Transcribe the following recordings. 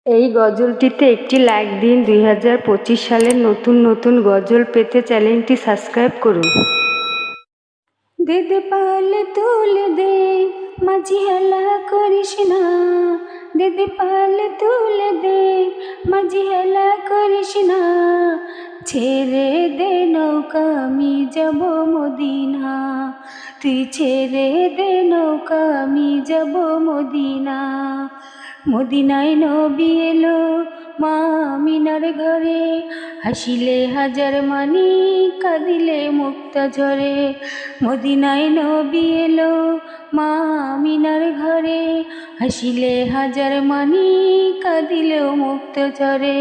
এই গজলটিতে একটি লাইক দিন। 2025 সালের নতুন নতুন গজল পেতে চ্যানেলটি সাবস্ক্রাইব করুন। দে দে পালে তুলে দে, মাঝি হেলা করিস না। দে দে পালে তুলে দে, মাঝি হেলা করিস না। ছেড়ে দে নৌকা, আমি যাব মদিনা। তুই ছেড়ে দে নৌকা, আমি যাব মদিনা। মদিনায় নবী এলো মা আমিনার ঘরে, হাসিলে হাজার মানি, কাঁদিলে মুক্তা ঝরে। মদিনায় নবী এলো মা আমিনার ঘরে, হাসিলে হাজার মানি, কাঁদিলেও মুক্তা ঝরে।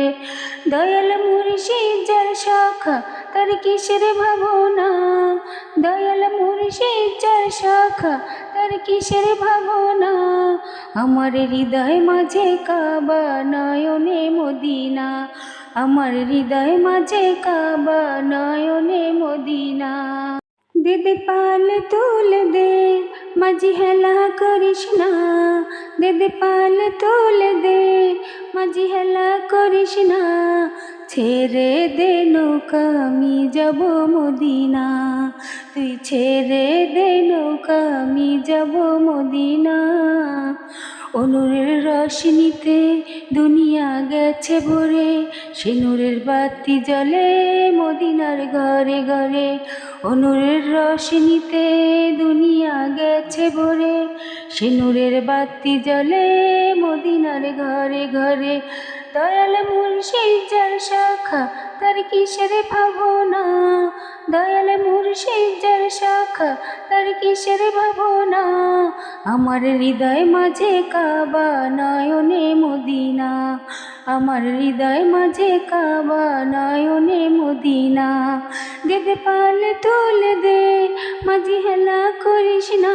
দয়াল মুর্শিদ যার শাখা, তার কিসের ভাবনা। দয়াল মুর্শিদ যার শাখা, তার কিসের ভাবনা। আমার হৃদয় মাঝে কাবা, নয়নে মদিনা। আমার হৃদয় মাঝে কাবা, নয়নে মদিনা। দে দে পালে তুলে দে, মাঝি হেলা করিস না। দে দে পালে তুলে দে, মাঝি হেলা করিস না। ছেড়ে দে নৌকা, আমি যাব মদিনা। তুই ছেড়ে দে নৌকা, আমি যাব মদিনা। অনুরের রোশনীতে দুনিয়া গেছে ভরে, সে নূরের বাতি জ্বলে মদিনার ঘরে ঘরে। অনুরের রোশনীতে দুনিয়া গেছে ভরে, সে নূরের বাতি জ্বলে মদিনার ঘরে ঘরে। দয়াল মুর্শিদ যার শাখা, তার কিসের ভাবনা। দয়াল মুর্শিদ যার শাখা, তার কিসের ভাবনা। আমার হৃদয় মাঝে কাবা, নয়নে মদিনা। আমার হৃদয় মাঝে কাবা, নয়নে মদিনা। দে দে পালে তুলে দে, মাঝি হেলা করিস না।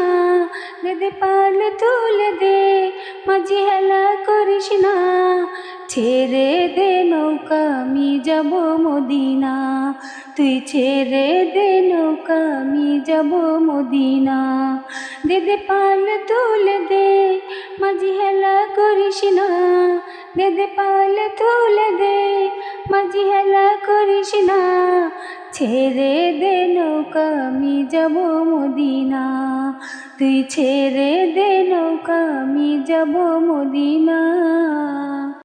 দে দে পালে তুলে দে, মাঝি হেলা করিস না। ছেড়ে দে নৌকা, আমি যাব মদিনা। তুই ছেড়ে দে নৌকা, আমি যাব মদিনা। দে দে পালে তুলে দে, মাঝি হেলা করিস না। দে দে পালে তুলে দে, মাঝি হেলা করিস না। ছেড়ে দে নৌকা, আমি যাব মদিনা। তুই ছেড়ে দে নৌকা, আমি যাব মদিনা।